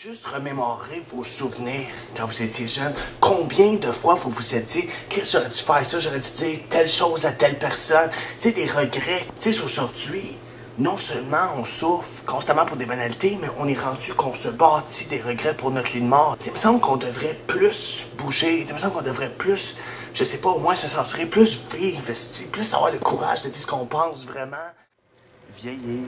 Juste remémorer vos souvenirs quand vous étiez jeune. Combien de fois vous vous êtes dit « Chris, j'aurais dû faire ça, j'aurais dû dire telle chose à telle personne. » Tu sais, des regrets. Tu sais, aujourd'hui, non seulement on souffre constamment pour des banalités, mais on est rendu qu'on se bâtit des regrets pour notre lit de mort. Il me semble qu'on devrait plus bouger. Il me semble qu'on devrait plus, je sais pas, au moins se censurer, plus vivre, plus avoir le courage de dire ce qu'on pense vraiment. Vieillir.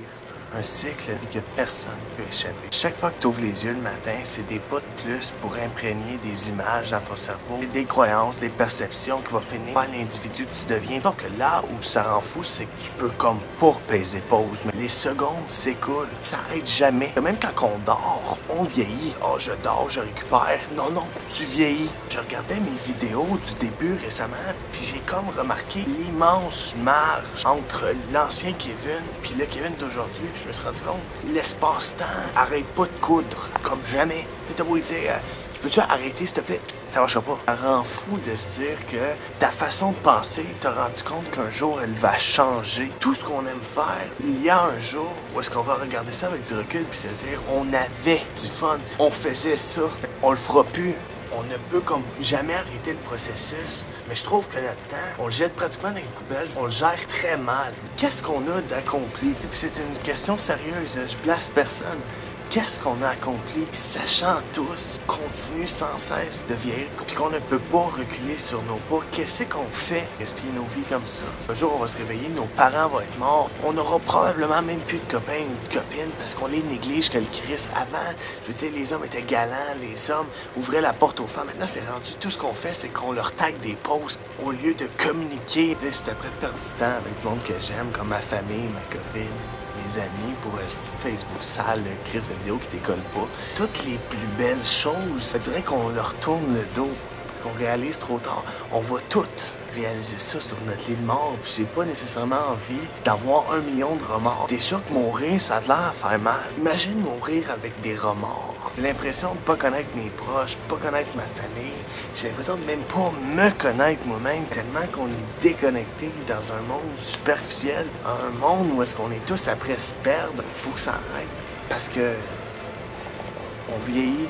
Un cycle avec que personne ne peut échapper. Chaque fois que tu ouvres les yeux le matin, c'est des pas de plus pour imprégner des images dans ton cerveau, des croyances, des perceptions qui vont finir par l'individu que tu deviens. Donc là où ça rend fou, c'est que tu peux comme pas peser pause, mais les secondes s'écoulent. Ça arrête jamais. Même quand on dort, on vieillit. Oh, je dors, je récupère. Non, non, tu vieillis. Je regardais mes vidéos du début récemment, puis j'ai comme remarqué l'immense marge entre l'ancien Kevin puis le Kevin d'aujourd'hui. Je me suis rendu compte, l'espace-temps arrête pas de coudre, comme jamais. T'as beau dire, tu peux-tu arrêter s'il te plaît? Ça marchera pas. Ça rend fou de se dire que ta façon de penser, t'as rendu compte qu'un jour, elle va changer. Tout ce qu'on aime faire, il y a un jour où est-ce qu'on va regarder ça avec du recul puis se dire, on avait du fun, on faisait ça, on le fera plus. On ne peut comme jamais arrêter le processus, mais je trouve que notre temps, on le jette pratiquement dans les poubelles, on le gère très mal. Qu'est-ce qu'on a d'accompli? C'est une question sérieuse, je blesse personne. Qu'est-ce qu'on a accompli, sachant tous, continue sans cesse de vieillir, puis qu'on ne peut pas reculer sur nos pas? Qu'est-ce qu'on fait? Gaspiller nos vies comme ça. Un jour, on va se réveiller, nos parents vont être morts, on n'aura probablement même plus de copains ou de copines parce qu'on les néglige que le Christ. Avant, je veux dire, les hommes étaient galants, les hommes ouvraient la porte aux femmes. Maintenant, c'est rendu, tout ce qu'on fait, c'est qu'on leur tag des posts au lieu de communiquer. J'étais prêt de perdre du temps avec du monde que j'aime, comme ma famille, ma copine, mes amis, pour un petit Facebook sale, crise de vidéo qui décolle pas. Toutes les plus belles choses, je dirais qu'on leur tourne le dos, qu'on réalise trop tard. On va toutes réaliser ça sur notre lit de mort, puis j'ai pas nécessairement envie d'avoir 1 million de remords. Déjà que mourir, ça a l'air à faire mal. Imagine mourir avec des remords. J'ai l'impression de pas connaître mes proches, pas connaître ma famille. J'ai l'impression de même pas me connaître moi-même, tellement qu'on est déconnecté dans un monde superficiel, un monde où est-ce qu'on est tous après se perdre. Il faut que ça arrête, parce que on vieillit.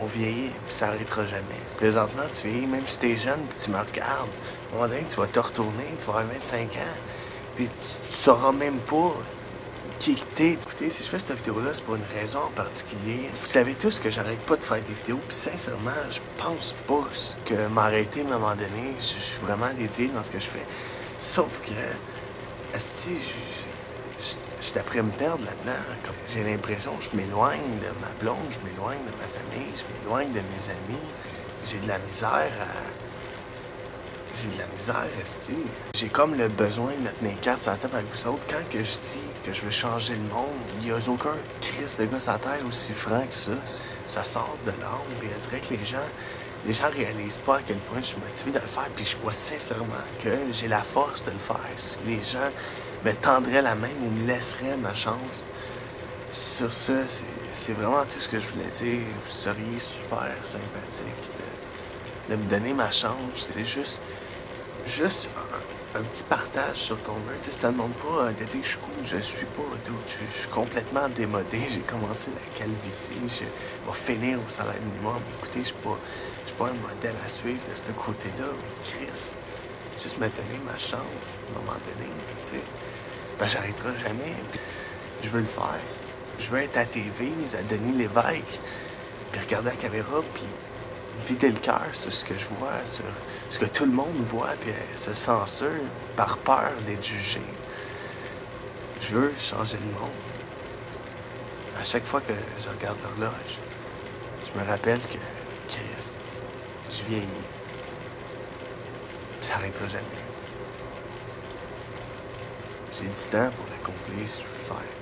On vieillit, puis ça n'arrêtera jamais. Présentement, tu vieillis, même si t'es jeune, puis tu me regardes, à un moment donné, tu vas te retourner, tu vas avoir 25 ans, puis tu sauras même pas qui t'es. Écoutez, si je fais cette vidéo-là, c'est pour une raison en particulier. Vous savez tous que j'arrête pas de faire des vidéos, puis sincèrement, je pense pas que m'arrêter à un moment donné, je suis vraiment dédié dans ce que je fais. Sauf que, asti, je suis après me perdre là-dedans. J'ai l'impression que je m'éloigne de ma blonde, je m'éloigne de ma famille, je m'éloigne de mes amis. J'ai de la misère esti. J'ai comme le besoin de mettre mes cartes sur la table avec vous autres. Quand que je dis que je veux changer le monde, il n'y a aucun Christ de gars sur la terre aussi franc que ça. Ça sort de l'âme, puis on dirait que les gens réalisent pas à quel point je suis motivé de le faire, puis je crois sincèrement que j'ai la force de le faire. Si les gens me tendraient la main ou me laisseraient ma chance. Sur ça, c'est vraiment tout ce que je voulais dire. Vous seriez super sympathique de me donner ma chance. C'est juste un petit partage sur ton mur. Tu sais, ça te demande pas de dire que je suis cool, je suis pas. Je suis complètement démodé. J'ai commencé la calvitie. Je vais finir au salaire minimum. Écoutez, je suis pas un modèle à suivre de ce côté-là. Mais Chris, juste me donner ma chance à un moment donné. Tu sais, ben, j'arrêterai jamais. Puis, je veux le faire. Je veux être à TV, à Denis Lévesque, puis regarder la caméra, puis vider le cœur sur ce que je vois, sur ce que tout le monde voit, puis se censure par peur d'être jugé. Je veux changer le monde. À chaque fois que je regarde l'horloge, je me rappelle que, Chris, je vieillis. Ça n'arrêtera jamais. J'ai du temps pour l'accomplir si je veux le faire.